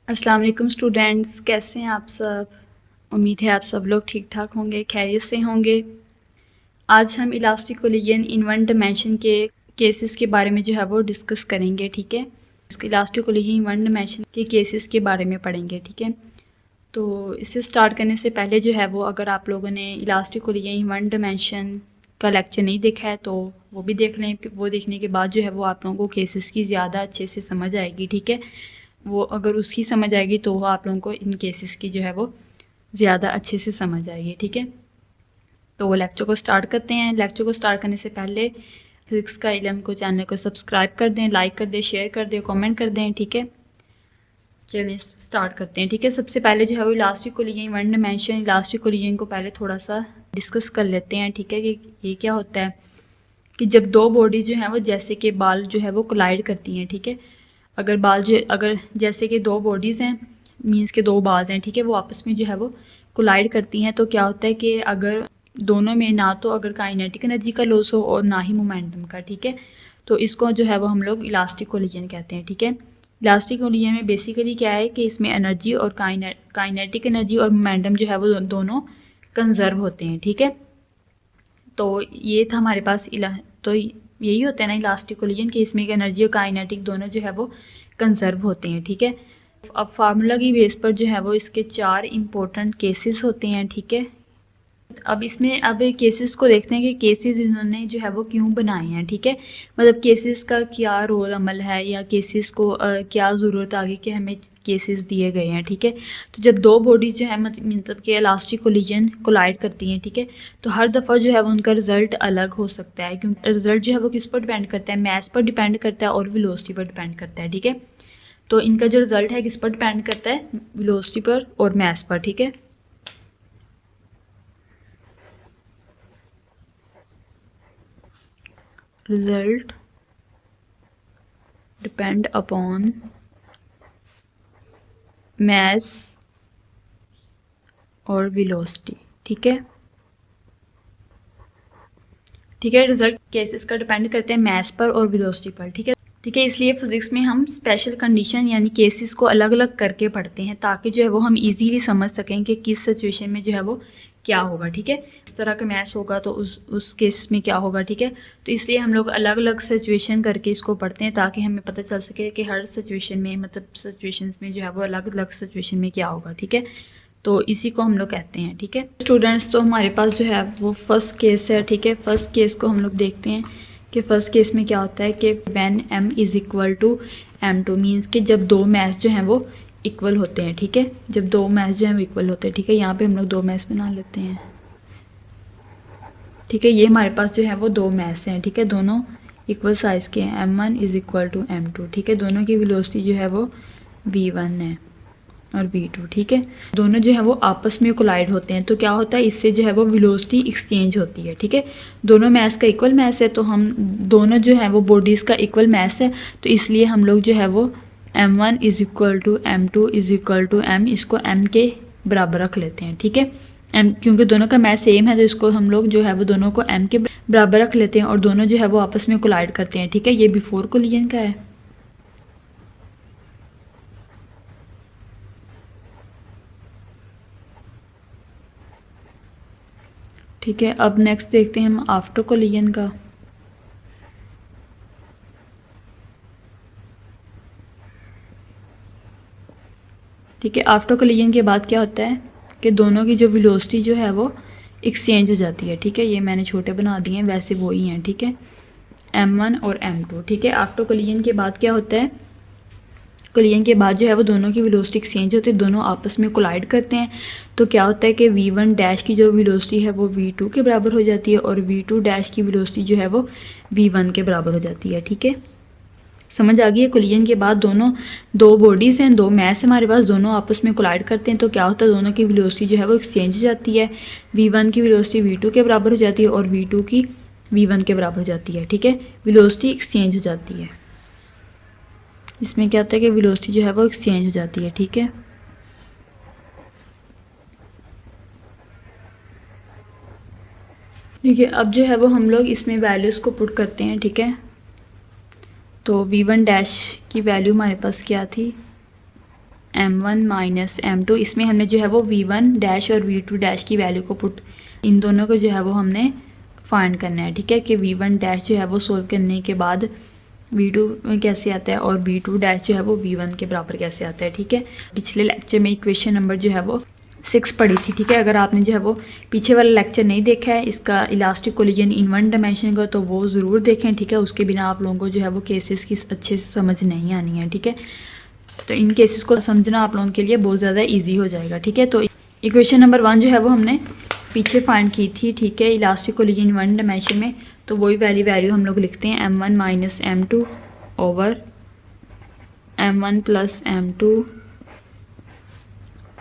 अस्सलाम वालेकुम स्टूडेंट्स, कैसे हैं आप सब। उम्मीद है आप सब लोग ठीक ठाक होंगे, खैरियत से होंगे। आज हम elastic collision in one dimension के केसेस के बारे में जो है वो डिस्कस करेंगे। ठीक है, elastic collision in one dimension के केसेस के बारे में पढ़ेंगे। ठीक है, तो इसे स्टार्ट करने से पहले जो है वो, अगर आप लोगों ने elastic collision in one dimension का लेक्चर नहीं देखा है तो वो भी देख लें। वो देखने के बाद जो है वो आप लोगों को केसेस की ज़्यादा अच्छे से समझ आएगी। ठीक है, वो अगर उसकी समझ आएगी तो आप लोगों को इन केसेस की जो है वो ज़्यादा अच्छे से समझ आएगी। ठीक है, तो वो लेक्चर को स्टार्ट करते हैं। लेक्चर को स्टार्ट करने से पहले फिजिक्स का इल्म को चैनल को सब्सक्राइब कर दें, लाइक कर दें, शेयर कर दें, कमेंट कर दें। ठीक है, चलिए स्टार्ट करते हैं। ठीक है, सबसे पहले जो है वो elastic collision one dimension elastic collision को पहले थोड़ा सा डिस्कस कर लेते हैं। ठीक है, कि ये क्या होता है कि जब दो बॉडी जो है वो जैसे कि बाल जो है वो कोलाइड करती हैं। ठीक है, अगर जैसे कि दो बॉडीज़ हैं, मीन्स के दो बाल्स हैं, ठीक है, वो आपस में जो है वो कोलाइड करती हैं, तो क्या होता है कि अगर दोनों में ना तो अगर काइनेटिक एनर्जी का लॉस हो और ना ही मोमेंटम का। ठीक है, तो इसको जो है वो हम लोग इलास्टिक कोलिजन कहते हैं। ठीक है, इलास्टिक कोलिजन में बेसिकली क्या है कि इसमें एनर्जी और काइनेटिक एनर्जी और मोमेंटम जो है वो दोनों कंजर्व होते हैं। ठीक है, तो ये था हमारे पास तो यही होता है ना इलास्टिक कोलिजन, कि इसमें एनर्जी और काइनेटिक दोनों जो है वो कंजर्व होते हैं। ठीक है, अब फार्मूला की बेस पर जो है वो इसके 4 इंपॉर्टेंट केसेस होते हैं। ठीक है, अब केसेस को देखते हैं कि केसेस इन्होंने जो है वो क्यों बनाए हैं। ठीक है, मतलब केसेस का क्या रोल अमल है, या केसेस को क्या ज़रूरत आ गई कि हमें केसेस दिए गए हैं। ठीक है, तो जब दो बॉडीज जो है मतलब कि इलास्टिक कोलिजन कोलाइड करती हैं, ठीक है, तो हर दफ़ा जो है वो उनका रिजल्ट अलग हो सकता है, क्योंकि रिजल्ट जो है वो किस पर डिपेंड करता है, मैस पर डिपेंड करता है और वेलोसिटी पर डिपेंड करता है। ठीक है, तो इनका जो रिजल्ट है किस पर डिपेंड करता है, वेलोसिटी पर और मैस पर। ठीक है, result depend upon mass और velocity। ठीक है, रिजल्ट केसेस का डिपेंड करते हैं मैस पर और वेलोसिटी पर। ठीक है, इसलिए फिजिक्स में हम स्पेशल कंडीशन यानी केसेस को अलग अलग करके पढ़ते हैं, ताकि जो है वो हम इजीली समझ सकें कि किस सिचुएशन में जो है वो क्या होगा। ठीक है, इस तरह का मैच होगा तो उस केस में क्या होगा। ठीक है, तो इसलिए हम लोग अलग अलग सिचुएशन करके इसको पढ़ते हैं, ताकि हमें पता चल सके कि हर सिचुएशन में, मतलब सिचुएशंस में जो है वो अलग अलग सिचुएशन में क्या होगा। ठीक है, तो इसी को हम लोग कहते हैं। ठीक है स्टूडेंट्स, तो हमारे पास जो है वो फर्स्ट केस है। ठीक है, फर्स्ट केस को हम लोग देखते हैं कि फर्स्ट केस में क्या होता है कि when m is equal to m2 means कि जब दो मैस जो हैं वो इक्वल होते हैं। ठीक है, जब दो मैस जो हैं वो इक्वल होते हैं। ठीक है, यहाँ पे हम लोग दो मैस बना लेते हैं। ठीक है, ये हमारे पास जो है वो दो मैस हैं। ठीक है, दोनों इक्वल साइज़ के हैं, m1 is equal to m2। ठीक है, दोनों की वेलोसिटी जो है वो v1 है और v2। ठीक है, दोनों जो है वो आपस में कोलाइड होते हैं, तो क्या होता है, इससे जो है वो वेलोसिटी एक्सचेंज होती है। ठीक है, दोनों मैस का इक्वल मैस है, तो हम दोनों जो है वो बॉडीज़ का इक्वल मैस है, तो इसलिए हम लोग जो है वो m1 is equal to m2 is equal to m, इसको m के बराबर रख लेते हैं। ठीक है, m क्योंकि दोनों का मैस सेम है, तो इसको हम लोग जो है वो दोनों को m के बराबर रख लेते हैं, और दोनों जो है वो आपस में कोलाइड करते हैं। ठीक है, ये बिफोर कोलिजन का है। ठीक है, अब नेक्स्ट देखते हैं हम आफ्टर कोलिजन का। ठीक है, आफ्टर कोलिजन के बाद क्या होता है कि दोनों की जो वेलोसिटी जो है वो एक्सचेंज हो जाती है। ठीक है, ये मैंने छोटे बना दिए हैं, वैसे वो ही हैं। ठीक है, m1 और m2। ठीक है, आफ्टर कोलिजन के बाद क्या होता है, कोलिजन के बाद जो है वो दोनों की वेलोसिटी एक्सचेंज होती है, दोनों आपस में कोलाइड करते हैं, तो क्या होता है कि v1 डैश की जो वेलोसिटी है वो v2 के बराबर हो जाती है, और v2 डैश की वेलोसिटी जो है वो v1 के बराबर हो जाती है। ठीक है, समझ आ गई है। कोलिजन के बाद दो बॉडीज़ हैं, दो मैस हमारे पास, दोनों आपस में कोलाइड करते हैं, तो क्या होता है, दोनों की वेलोसिटी जो है वो एक्सचेंज हो जाती है। v1 की वेलोसिटी v2 के बराबर हो जाती है, और v2 की v1 के बराबर हो जाती है। ठीक है, वेलोसिटी एक्सचेंज हो जाती है, इसमें क्या होता है कि वेलोसिटी जो है वो एक्सचेंज हो जाती है। ठीक है, अब जो है वो हम लोग इसमें वैल्यूज़ को पुट करते हैं। ठीक है, तो v1 डैश की वैल्यू हमारे पास क्या थी, m1 माइनस m2, इसमें हमने जो है वो v1 डैश और v2 डैश की वैल्यू को पुट, इन दोनों को जो है वो हमने फाइंड करना है, ठीक है, कि v1 डैश जो है वो सोल्व करने के बाद v2 कैसे आता है और v2 डैश जो है वो v1 के बराबर कैसे आता है, ठीक है। पिछले लेक्चर में इक्वेशन नंबर जो है वो 6 पढ़ी थी, ठीक है। अगर आपने जो है वो पीछे वाला लेक्चर नहीं देखा है इसका elastic collision in one dimension का, तो वो ज़रूर देखें, ठीक है। उसके बिना आप लोगों को जो है वो केसेस की अच्छे से समझ नहीं आनी है, ठीक है। तो इन केसेस को समझना आप लोगों के लिए बहुत ज़्यादा ईजी हो जाएगा, ठीक है। तो इक्वेशन नंबर 1 जो है वो हमने पीछे फाइंड की थी, ठीक है, elastic collision in one dimension में। तो वही वैल्यू हम लोग लिखते हैं m1 minus m2 over m1 plus m2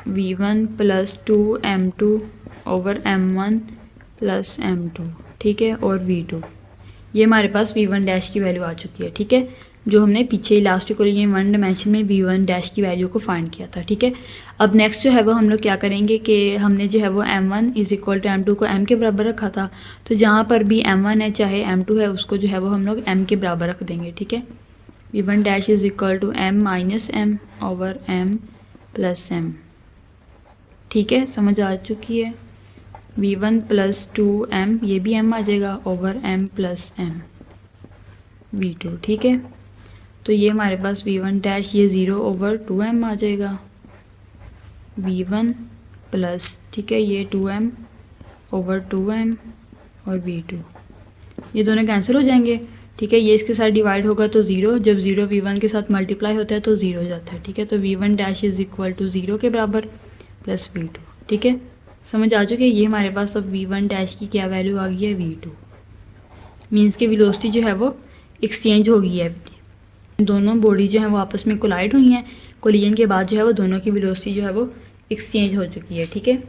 v1 plus 2m2 over m1 plus m2, ठीक है, और v2। ये हमारे पास v1 डैश की वैल्यू आ चुकी है, ठीक है, जो हमने पीछे इलास्टिक कोलिजन वन डायमेंशन में v1 डैश की वैल्यू को फाइंड किया था, ठीक है। अब नेक्स्ट जो है वो हम लोग क्या करेंगे कि हमने जो है वो m1 is equal to m2 को m के बराबर रखा था, तो जहाँ पर भी m1 है चाहे m2 है उसको जो है वो हम लोग m के बराबर रख देंगे, ठीक है। v1 dash is equal to m minus m over m plus m, ठीक है, समझ आ चुकी है। v1 प्लस 2m, ये भी m आ जाएगा, over m plus m v2, ठीक है। तो ये हमारे पास v1 डैश ये 0 ओवर 2m आ जाएगा, v1 प्लस, ठीक है, ये 2m ओवर 2m और v2, ये दोनों कैंसिल हो जाएंगे, ठीक है। ये इसके साथ डिवाइड होगा तो 0, जब 0 v1 के साथ मल्टीप्लाई होता है तो 0 हो जाता है, ठीक है। तो v1 dash is equal to 0 के बराबर प्लस v2, ठीक है, समझ आ चुके। ये हमारे पास अब v1 डैश की क्या वैल्यू आ गई है, v2, मीन्स की वेलोसिटी जो है वो एक्सचेंज हो गई है, दोनों बॉडी जो है वो आपस में कोलाइड हुई हैं, कोलिजन के बाद जो है वो दोनों की वेलोसिटी जो है वो एक्सचेंज हो चुकी है, ठीक है।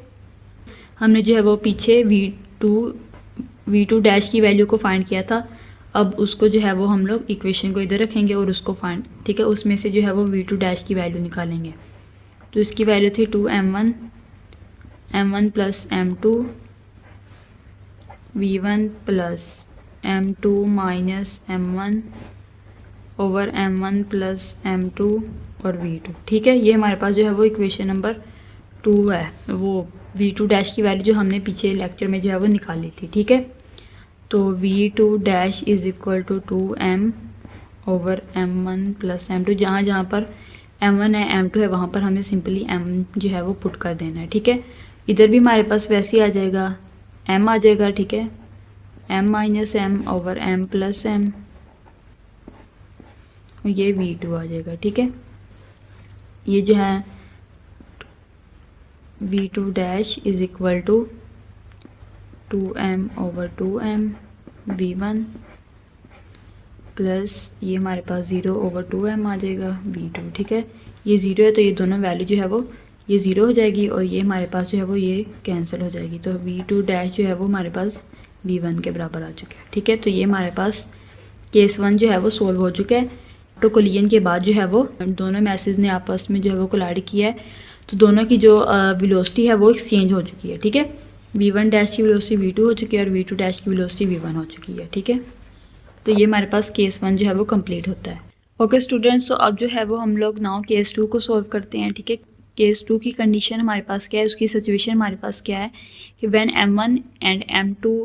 हमने जो है वो पीछे v2 डैश की वैल्यू को फाइंड किया था, अब उसको जो है वो हम लोग इक्वेशन को इधर रखेंगे और उसको फाइंड, ठीक है, उसमें से जो है वो v2 डैश की वैल्यू निकालेंगे। तो इसकी वैल्यू थी 2m1 plus m2 v1 plus m2 minus m1 over m1 plus m2 और v2, ठीक है। ये हमारे पास जो है वो इक्वेशन नंबर 2 है, वो v2 डैश की वैल्यू जो हमने पीछे लेक्चर में जो है वो निकाली थी, ठीक है। तो v2 dash is equal to 2m over m1 plus m2, जहाँ जहाँ पर m1 है m2 है वहाँ पर हमें सिंपली m जो है वो पुट कर देना है, ठीक है। इधर भी हमारे पास वैसे ही आ जाएगा, m आ जाएगा, ठीक है, m minus m over m plus m, और ये v2 आ जाएगा, ठीक है। ये जो है v2 dash is equal to 2m over 2m v1 plus ये हमारे पास 0 ओवर 2m आ जाएगा v2, ठीक है। ये 0 है तो ये दोनों वैल्यू जो है वो ये 0 हो जाएगी और ये हमारे पास जो है वो ये कैंसिल हो जाएगी, तो v2 डैश जो है वो हमारे पास v1 के बराबर आ चुका है, ठीक है। तो ये हमारे पास केस 1 जो है वो सोल्व हो चुका है। तो कोलिजन के बाद जो है वो दोनों मैसेज ने आपस में जो है वो कोलाइड किया है, तो दोनों की जो वेलोसिटी है वो एक्सचेंज हो चुकी है, ठीक है। v1 डैश की वेलोसिटी v2 हो चुकी है और v2 डैश की वेलोसिटी v1 हो चुकी है, ठीक है। तो ये हमारे पास केस 1 जो है वो कंप्लीट होता है। ओके स्टूडेंट्स, तो अब जो है वो हम लोग नाउ केस 2 को सॉल्व करते हैं, ठीक है। केस 2 की कंडीशन हमारे पास क्या है, उसकी सिचुएशन हमारे पास क्या है कि when m1 and m2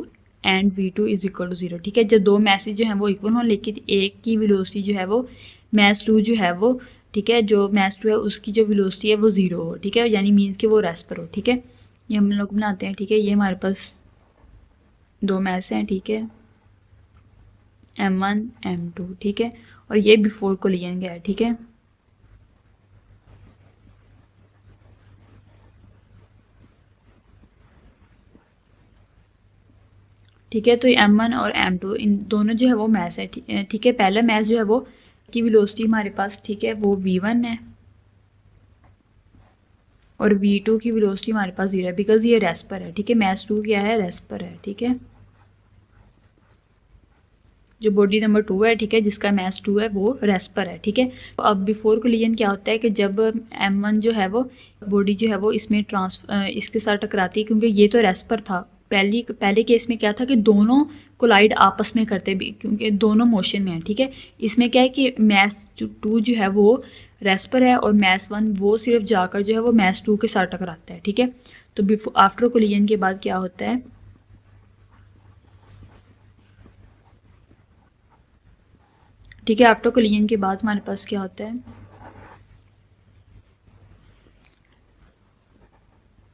and v2 is equal to 0, ठीक है। जब दो मैसेज जो है वो इक्वल हो लेकिन एक की वेलोसिटी जो है वो मैस 2 जो है वो, ठीक है, जो मैस 2 है उसकी जो वेलोसिटी है वो 0 हो, ठीक है, यानी मीन्स कि वो रेस्ट पर हो, ठीक है। ये हम लोग बनाते हैं, ठीक है। ये हमारे पास दो मैस हैं, ठीक है, m1 m2, ठीक है, और ये बिफोर कोलिजन गया है, ठीक है। ठीक है, तो ये m1 और m2 इन दोनों जो है वो मैस है, ठीक है। पहला मैस जो है वो की वेलोसिटी हमारे पास, ठीक है, वो v1 है और v2 की वेलोसिटी हमारे पास 0 है बिकॉज ये रेस्ट पर है, ठीक है। मैस 2 क्या है, रेस्ट पर है, ठीक है। जो बॉडी नंबर 2 है, ठीक है, जिसका मैस 2 है वो रेस्ट पर है, ठीक है। तो अब बिफोर कोलिजन क्या होता है कि जब m1 जो है वो बॉडी जो है वो इसमें इसके साथ टकराती है, क्योंकि ये तो रेस्ट पर था। पहले केस में क्या था कि दोनों कोलाइड आपस में करते भी, क्योंकि दोनों मोशन में है, ठीक है। इसमें क्या है कि मैस 2 जो है वो रेस्ट पर है और मैस 1 वो सिर्फ जाकर जो है वो मैस 2 के साथ टकराता है। ठीक है, तो बिफोर आफ्टर कोलिजन के बाद क्या होता है, ठीक है, आफ्टर कोलिजन के बाद हमारे पास क्या होता है,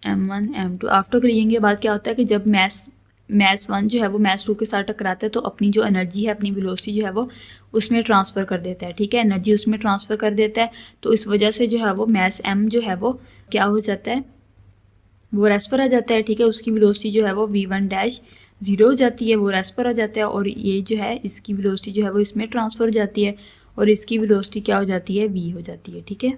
M1 M2। आफ्टर कोलिजन के बाद क्या होता है कि जब मैस 1 जो है वो मैस 2 के साथ टकराता है तो अपनी जो एनर्जी है, अपनी वेलोसिटी जो है वो उसमें ट्रांसफ़र कर देता है। ठीक है, एनर्जी उसमें ट्रांसफ़र कर देता है, तो इस वजह से जो है वो मैस M जो है वो क्या हो जाता है, वो रेस्ट पर आ जाता है। ठीक है, उसकी वेलोसिटी जो है वो v1 डैश 0 हो जाती है, वो रेस्ट पर आ जाता है, और ये जो है इसकी वेलोसिटी जो है वो इसमें ट्रांसफ़र हो जाती है और इसकी वेलोसिटी क्या हो जाती है, v हो जाती है। ठीक है,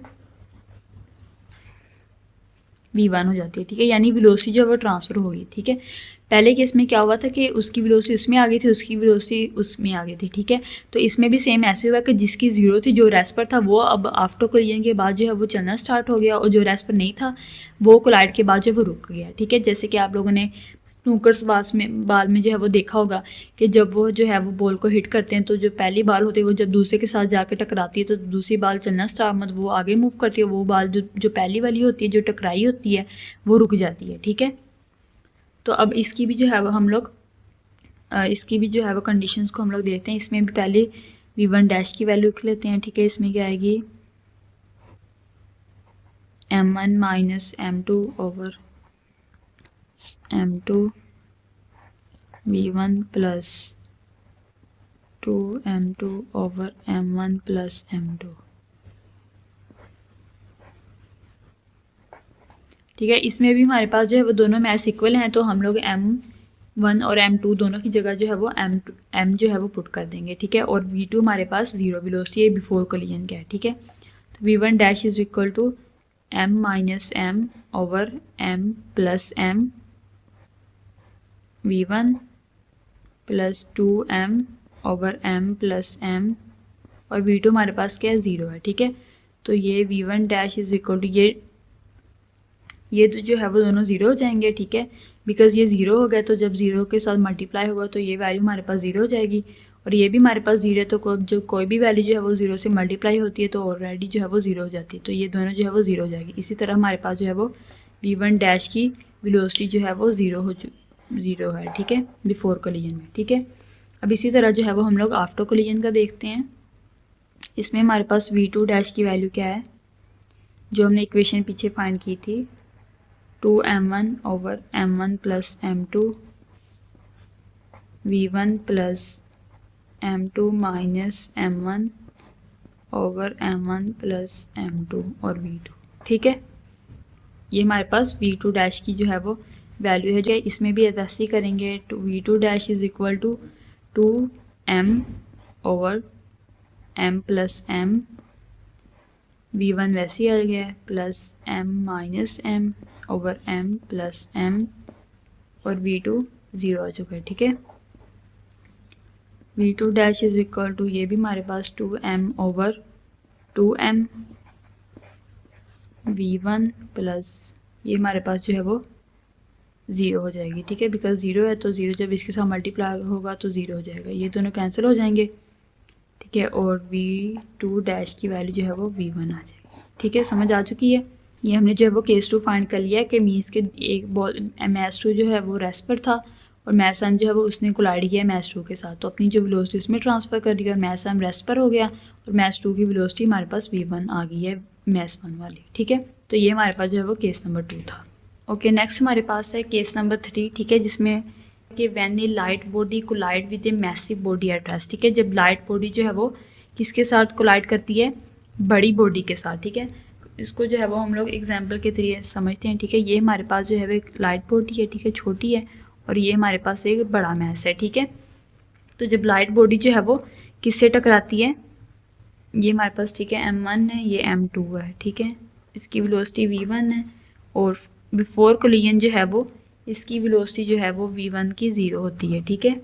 v1 हो जाती है। ठीक है, यानी वेलोसिटी जो है वो ट्रांसफ़र होगी। ठीक है, पहले केस में क्या हुआ था कि उसकी वेलोसिटी उसमें आ गई थी, उसकी वेलोसिटी उसमें आ गई थी। ठीक है, तो इसमें भी सेम ऐसे हुआ कि जिसकी 0 थी, जो रेस्ट पर था, वो अब आफ्टर कोलिजन के बाद जो है वो चलना स्टार्ट हो गया, और जो रेस्ट पर नहीं था वो कोलाइड के बाद जो है वो रुक गया। ठीक है, जैसे कि आप लोगों ने स्नूकर्स बाल में जो है वो देखा होगा कि जब वो जो है वो बॉल को हिट करते हैं तो जो पहली बाल होती है वो जब दूसरे के साथ जाके टकराती है तो दूसरी बाल चलना स्टार्ट, मतलब वो आगे मूव करती है, वो बाल जो पहली वाली होती है, जो टकराई होती है, वो रुक जाती है। ठीक है, तो अब इसकी भी जो है वो हम लोग इसकी भी जो है वो कंडीशंस को हम लोग देखते हैं। इसमें भी पहले v1 डैश की वैल्यू लिख लेते हैं। ठीक है, इसमें क्या आएगी, m1 minus m2 over m2 v1 plus 2m2 over m1 plus m2। ठीक है, इसमें भी हमारे पास जो है वो दोनों मैथ्स इक्वल हैं, तो हम लोग m1 और m2 दोनों की जगह जो है वो m जो है वो पुट कर देंगे। ठीक है, और v2 हमारे पास 0 वेलोसिटी है, बिफोर कोलिजन का है। ठीक है, तो v1 dash is equal to m minus m over m plus m v1 plus 2m over m plus m, और v2 हमारे पास क्या है, 0 है। ठीक है, तो ये v1 dash is equal to ये तो जो है वो दोनों 0 हो जाएंगे। ठीक है, बिकॉज ये 0 हो गया, तो जब 0 के साथ मल्टीप्लाई होगा तो ये वैल्यू हमारे पास 0 हो जाएगी, और ये भी हमारे पास 0 है, तो जो कोई भी वैल्यू जो है वो 0 से मल्टीप्लाई होती है तो ऑलरेडी जो है वो 0 हो जाती है, तो ये दोनों जो है वो 0 हो जाएगी। इसी तरह हमारे पास जो है वो v1 डैश की वेलोसिटी जो है वो 0 है। ठीक है, बिफोर कोलिजन में। ठीक है, अब इसी तरह जो है वो हम लोग आफ्टर कोलिजन का देखते हैं। इसमें हमारे पास v2 डैश की वैल्यू क्या है, जो हमने इक्वेशन पीछे फाइंड की थी, 2m1 over m1 plus m2 v1 plus m2 minus m1 over m1 plus m2 और v2। ठीक है, ये हमारे पास v2 डैश की जो है वो वैल्यू है। जो इसमें भी ऐसे ही करेंगे, तो v2 dash is equal to 2m over m plus m, v1 वैसे ही आ गया है, plus m minus m over m plus m, और v2 0 आ चुका है। ठीक है, v2 dash is equal to, ये भी हमारे पास 2m over 2m v1 plus, ये हमारे पास जो है वो 0 हो जाएगी। ठीक है, बिकॉज 0 है तो 0 जब इसके साथ मल्टीप्लाई होगा तो 0 हो जाएगा, ये दोनों कैंसिल हो जाएंगे। ठीक है, और v2 डैश की वैल्यू जो है वो v1 आ जाएगी। ठीक है, समझ आ चुकी है। ये हमने जो है वो केस 2 फाइंड कर लिया है कि मीन्स के एक बॉल मैस 2 जो है वो रेस्ट पर था और मैस m जो है वो उसने कोलाइड किया मैस 2 के साथ, तो अपनी जो वेलोसिटी उसमें ट्रांसफ़र कर दी और मैस m रेस्ट पर हो गया और मैस 2 की वेलोसिटी हमारे पास v1 आ गई है, मैस 1 वाली। ठीक है, तो ये हमारे पास जो है वो केस नंबर 2 था। ओके, नेक्स्ट हमारे पास है केस नंबर 3। ठीक है, जिसमें कि when a light body collide with a massive body at rest. ठीक है, जब लाइट बॉडी जो है वो किसके साथ कोलाइड करती है, बड़ी बॉडी के साथ। ठीक है, इसको जो है वो हम लोग एग्जाम्पल के जरिए समझते हैं। ठीक है, ये हमारे पास जो है वो एक लाइट बॉडी है। ठीक है, छोटी है, और ये हमारे पास एक बड़ा मैस है। ठीक है, तो जब लाइट बॉडी जो है वो किससे टकराती है, ये हमारे पास, ठीक है, m1 है, ये m2 है। ठीक है, इसकी वेलोसिटी v1 है, और बिफोर कोलिजन जो है वो इसकी वेलोसिटी जो है वो v1 की 0 होती है। ठीक है,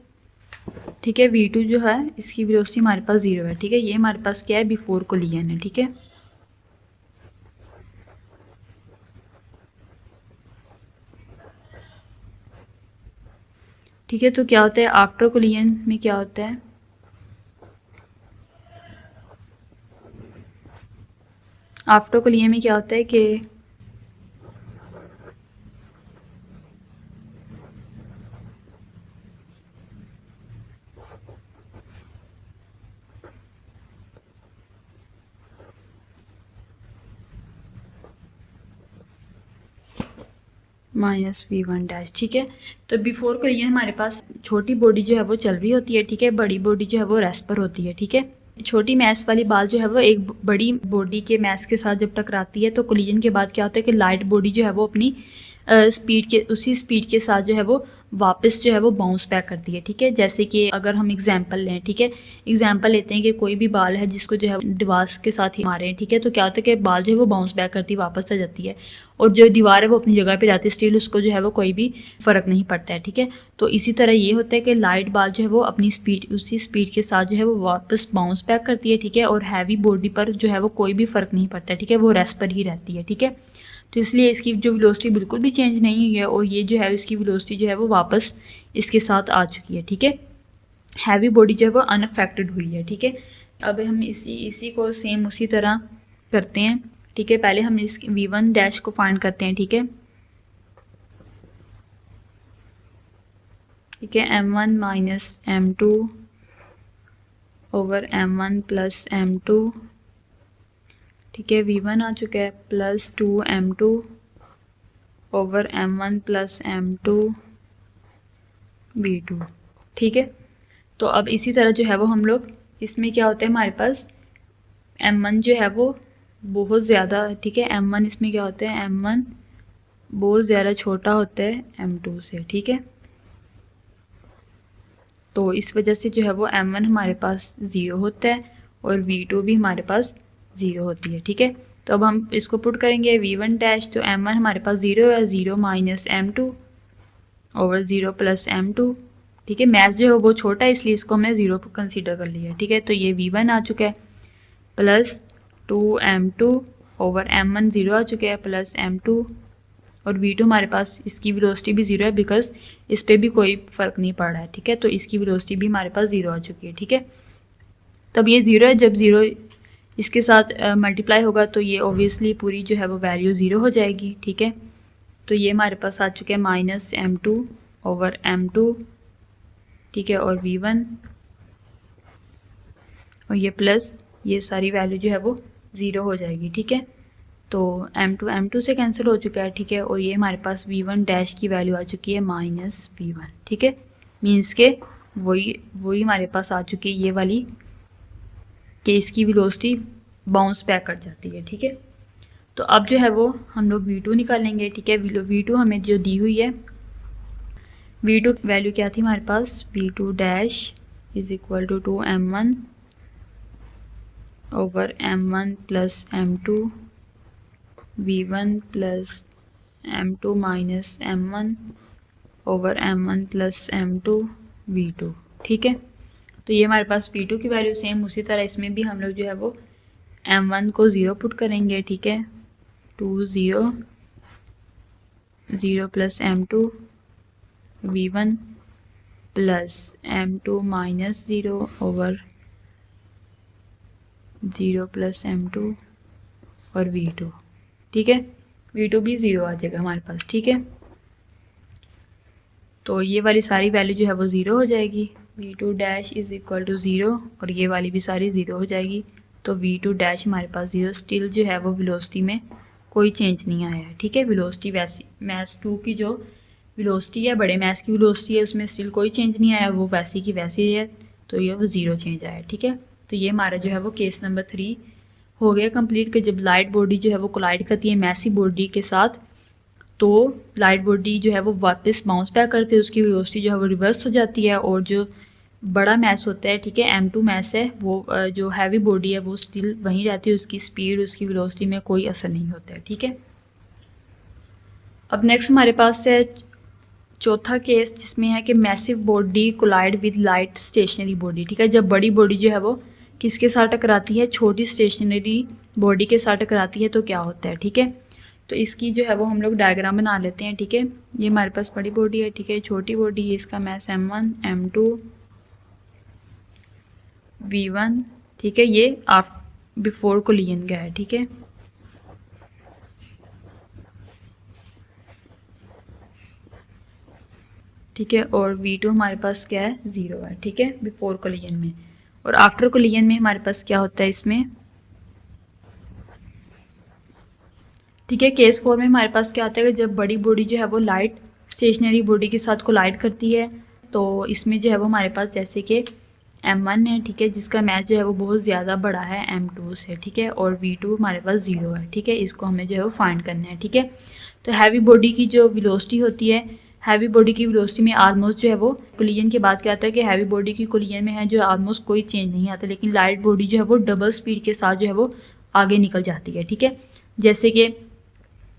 ठीक है, v2 जो है इसकी वेलोसिटी हमारे पास 0 है। ठीक है, ये हमारे पास क्या है, बिफोर कोलिजन है। ठीक है, ठीक है, तो क्या होता है आफ्टर कोलिजन में, क्या होता है, आफ्टर कोलिजन में क्या होता है कि -v1 डैश, ठीक है। तो बिफोर कोलिजन हमारे पास छोटी बॉडी जो है वो चल रही होती है, ठीक है, बड़ी बॉडी जो है वो रेस्ट पर होती है, ठीक है। छोटी मैस वाली बाल जो है वो एक बड़ी बॉडी के मैस के साथ जब टकराती है तो कोलिजन के बाद क्या होता है कि लाइट बॉडी जो है वो अपनी स्पीड के उसी स्पीड के साथ जो है वो वापस जो है वो बाउंस बैक करती है, ठीक है। जैसे कि अगर हम एग्जांपल लें, ठीक है, एग्जांपल लेते हैं कि कोई भी बाल है जिसको जो है दीवार के साथ ही मारे हैं, ठीक है, तो क्या होता है कि बाल जो है वो बाउंस बैक करती है, वापस आ जाती है, और जो दीवार है वो अपनी जगह पे रहती है, स्टिल उसको जो है वो कोई भी फ़र्क नहीं पड़ता है, ठीक है। तो इसी तरह ये होता है कि लाइट बाल जो है वो अपनी स्पीड उसी स्पीड के साथ जो है वो वापस बाउंस बैक करती है, ठीक है, और हैवी बॉडी पर जो है वो कोई भी फ़र्क नहीं पड़ता है, ठीक है, वो रेस्ट पर ही रहती है, ठीक है। तो इसलिए इसकी जो वेलोसिटी बिल्कुल भी चेंज नहीं हुई है, और ये जो है इसकी वेलोसिटी जो है वो वापस इसके साथ आ चुकी है, ठीक है। हैवी बॉडी जो है वो अनअफेक्टेड हुई है, ठीक है। अब हम इसी को सेम उसी तरह करते हैं, ठीक है। पहले हम इस v1 डैश को फाइंड करते हैं, ठीक है, ठीक है, m1 minus m2 over m1 plus m2, ठीक है, v1 आ चुका है plus 2m2 over m1 plus m2 v2, ठीक है। तो अब इसी तरह जो है वो हम लोग इसमें क्या होता है हमारे पास m1 जो है वो बहुत ज़्यादा, ठीक है, m1 इसमें क्या होता है, m1 बहुत ज़्यादा छोटा होता है m2 से, ठीक है। तो इस वजह से जो है वो m1 हमारे पास 0 होता है और v2 भी हमारे पास 0 होती है, ठीक है। तो अब हम इसको पुट करेंगे v1 डैश, तो m1 हमारे पास 0 है, 0 minus m2 over 0 plus m2, ठीक है। मैथ जो है वो छोटा है इसलिए इसको हमने 0 पर कंसीडर कर लिया है, ठीक है। तो ये v1 आ चुका है प्लस 2m2 ओवर m1 0 आ चुका है प्लस m2, और v2 हमारे पास इसकी वेलोसिटी भी 0 है बिकॉज इस पर भी कोई फ़र्क नहीं पड़ रहा है, ठीक है। तो इसकी वेलोसिटी भी हमारे पास 0 आ चुकी है, ठीक है। तब ये 0 है, जब 0 इसके साथ मल्टीप्लाई होगा तो ये ऑब्वियसली पूरी जो है वो वैल्यू 0 हो जाएगी, ठीक है। तो ये हमारे पास आ चुके हैं माइनस m2 ओवर m2, ठीक है, और v1, और ये प्लस ये सारी वैल्यू जो है वो 0 हो जाएगी, ठीक है। तो m2 से कैंसिल हो चुका है, ठीक है, और ये हमारे पास v1 डैश की वैल्यू आ चुकी है माइनस v1, ठीक है। मीन्स के वही हमारे पास आ चुकी है ये वाली कि इसकी वेलोसिटी बाउंस बैक कर जाती है, ठीक है। तो अब जो है वो हम लोग v2 निकालेंगे, ठीक है। v2 हमें जो दी हुई है, v2 वैल्यू क्या थी हमारे पास, v2 dash is equal to 2m1 over m1 plus m2 v1 plus m2 minus m1 over m1 plus m2 v2, ठीक है। तो ये हमारे पास v2 की वैल्यू सेम उसी तरह इसमें भी हम लोग जो है वो m1 को 0 पुट करेंगे, ठीक है, 2 0 0 plus m2 v1 plus m2 minus 0 over 0 plus m2 और v2, ठीक है। v2 भी 0 आ जाएगा हमारे पास, ठीक है। तो ये वाली सारी वैल्यू जो है वो 0 हो जाएगी, v2 dash is equal to 0, और ये वाली भी सारी 0 हो जाएगी। तो v2 डैश हमारे पास 0, स्टिल जो है वो वेलोसिटी में कोई चेंज नहीं आया है, ठीक है। वेलोसिटी वैसी मैथ्स 2 की जो वेलोसिटी है, बड़े मैथ्स की वेलोसिटी है, उसमें स्टिल कोई चेंज नहीं आया, वो वैसी की वैसी है, तो ये वो 0 चेंज आया, ठीक है। तो ये हमारा जो है वो केस नंबर 3 हो गया कंप्लीट कि जब लाइट बॉडी जो है वो कोलाइड करती है मैसी बॉडी के साथ, तो लाइट बॉडी जो है वो वापस बाउंस बैक करती है, उसकी वेलोसिटी जो है वो रिवर्स हो जाती है, और जो बड़ा मैस होता है, ठीक है, m2 मैस है, वो जो हैवी बॉडी है वो स्टिल वहीं रहती है, उसकी स्पीड उसकी वेलोसिटी में कोई असर नहीं होता है, ठीक है। अब नेक्स्ट हमारे पास है चौथा केस जिसमें है कि massive body collide with light stationary body, ठीक है। जब बड़ी बॉडी जो है वो किसके साथ टकराती है, छोटी स्टेशनरी बॉडी के साथ टकराती है तो क्या होता है, ठीक है। तो इसकी जो है वो हम लोग डायग्राम बना लेते हैं, ठीक है। ये हमारे पास बड़ी बॉडी है, ठीक है, छोटी बॉडी है, इसका मैस m1 m2 v1, ठीक है, ये बिफोर कोलिजन का है, ठीक है। ठीक है, और V2 हमारे पास क्या है, 0 है। ठीक है, बिफोर कोलिजन में। और आफ्टर कोलिजन में हमारे पास क्या होता है इसमें, ठीक है, केस 4 में हमारे पास क्या आता है कि जब बड़ी बॉडी जो है वो लाइट स्टेशनरी बॉडी के साथ कोलाइड करती है, तो इसमें जो है वो हमारे पास जैसे कि M1 है, ठीक है, जिसका मैच जो है वो बहुत ज़्यादा बड़ा है M2 से, ठीक है, और V2 हमारे पास 0 है। ठीक है, इसको हमें जो है वो फाइंड करना है। ठीक है, तो हैवी बॉडी की जो वेलोसिटी होती है, हैवी बॉडी की वेलोसिटी में ऑलमोस्ट जो है वो कोलिजन के बाद क्या आता है कि हैवी बॉडी की कोलिजन में है जो ऑलमोस्ट कोई चेंज नहीं आता, लेकिन लाइट बॉडी जो है वो डबल स्पीड के साथ जो है वो आगे निकल जाती है। ठीक है, जैसे कि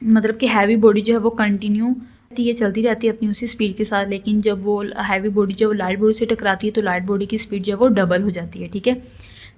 मतलब कि हैवी बॉडी जो है वो कंटिन्यू ये चलती रहती है अपनी उसी स्पीड के साथ, लेकिन जब वो हैवी बॉडी जब लाइट बॉडी से टकराती है तो लाइट बॉडी की स्पीड जो है वो डबल हो जाती है। ठीक है,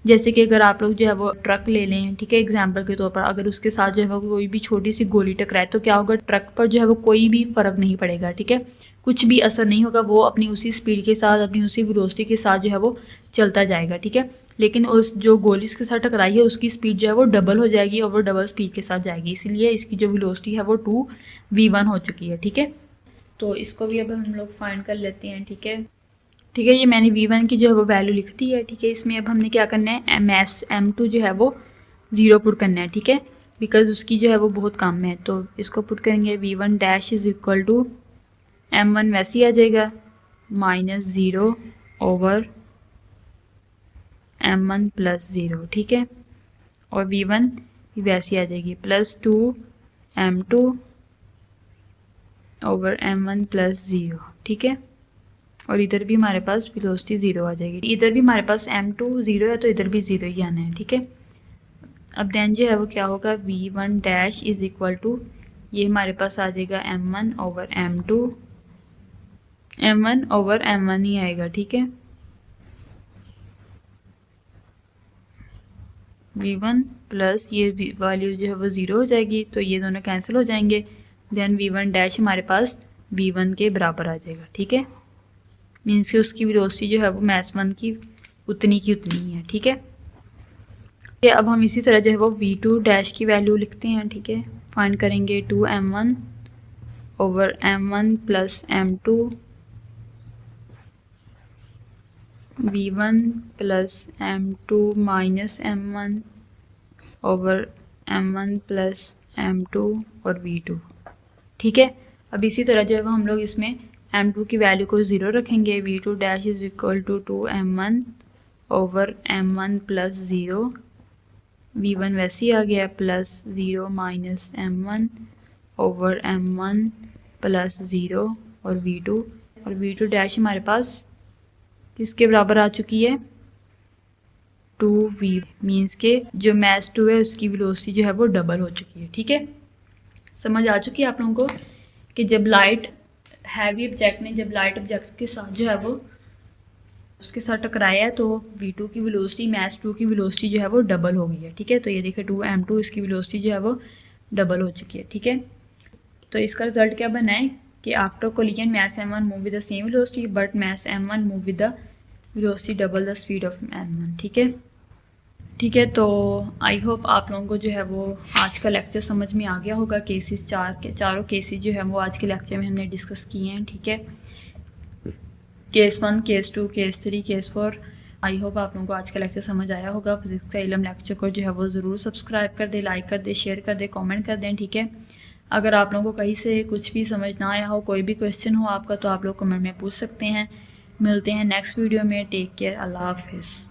जैसे कि अगर आप लोग जो है वो ट्रक ले लें, ठीक है, एग्जाम्पल के तौर पर, अगर उसके साथ जो है वो कोई भी छोटी सी गोली टकराए तो क्या होगा, ट्रक पर जो है वो कोई भी फ़र्क नहीं पड़ेगा। ठीक है, कुछ भी असर नहीं होगा, वो अपनी उसी स्पीड के साथ अपनी उसी वेलोसिटी के साथ जो है वो चलता जाएगा। ठीक है, लेकिन उस जो गोली इसके साथ टकराई है उसकी स्पीड जो है वो डबल हो जाएगी और वो डबल स्पीड के साथ जाएगी, इसलिए इसकी जो वेलोसिटी है वो 2v1 हो चुकी है। ठीक है, तो इसको भी अब हम लोग फाइंड कर लेते हैं। ठीक है, ठीक है, ये मैंने v1 की जो है वो वैल्यू लिख दी है। ठीक है, इसमें अब हमने क्या करना है, M2 जो है वो 0 पुट करना है। ठीक है, बिकॉज उसकी जो है वो बहुत कम है, तो इसको पुट करेंगे v1 dash is equal to M1 वैसे ही आ जाएगा -0 ओवर M1 प्लस 0। ठीक है, और v1 वैसी आ जाएगी +2 M2 ओवर M1 प्लस 0। ठीक है, और इधर भी हमारे पास वेलोसिटी 0 आ जाएगी। इधर भी हमारे पास M2 0 है तो इधर भी 0 ही आना है। ठीक है, अब देन जो है वो क्या होगा, v1 dash is equal to, ये हमारे पास आ जाएगा M1 over M2, M1 over M1 ही आएगा। ठीक है, v1 प्लस ये वैल्यू जो है वो 0 हो जाएगी, तो ये दोनों कैंसिल हो जाएंगे। देन v1 डैश हमारे पास v1 के बराबर आ जाएगा। ठीक है, मीन्स कि उसकी वेलोसिटी जो है वो मैथ्स 1 की उतनी है। ठीक है, अब हम इसी तरह जो है वो v2 डैश की वैल्यू लिखते हैं। ठीक है, फाइंड करेंगे 2m1 over m1 plus m2 v1 plus m2 minus m1 over m1 plus m2 और v2। ठीक है, अब इसी तरह जो है वो हम लोग इसमें m2 की वैल्यू को 0 रखेंगे, v2 dash is equal to 2m1 over m1 plus 0, v1 वैसे ही आ गया plus 0 minus m1 over m1 plus 0 और v2 डैश हमारे पास किसके बराबर आ चुकी है, 2v, मीन्स के जो मैच 2 है उसकी वेलोसिटी जो है वो डबल हो चुकी है। ठीक है, समझ आ चुकी है आप लोगों को कि जब लाइट हैवी ऑब्जेक्ट ने जब लाइट ऑब्जेक्ट के साथ जो है वो उसके साथ टकराया है तो v2 की वेलोसिटी मैच 2 की वेलोसिटी जो है वो डबल हो गई है। ठीक है, तो ये देखिए 2m2 इसकी वेलोसिटी जो है वो डबल हो चुकी है। ठीक है, तो इसका रिजल्ट क्या बना है कि after collision match M1 move with the same velocity but match M1 move with the velocity double the speed of M1। ठीक है, ठीक है, तो आई होप आप लोगों को जो है वो आज का लेक्चर समझ में आ गया होगा। केसेस चारों केसेस जो है वो आज के लेक्चर में हमने डिस्कस किए हैं। ठीक है, case 1, case 2, case 3, case 4। I hope आप लोगों को आज का लेक्चर समझ आया होगा। फिजिक्स का इल्म लेक्चर को जो है वो ज़रूर सब्सक्राइब कर दे, लाइक कर दे, शेयर कर दे, कमेंट कर दें। ठीक है, अगर आप लोगों को कहीं से कुछ भी समझ ना आया हो, कोई भी क्वेश्चन हो आपका, तो आप लोग कमेंट में पूछ सकते हैं। मिलते हैं नेक्स्ट वीडियो में। टेक केयर, अल्लाह हाफिज़।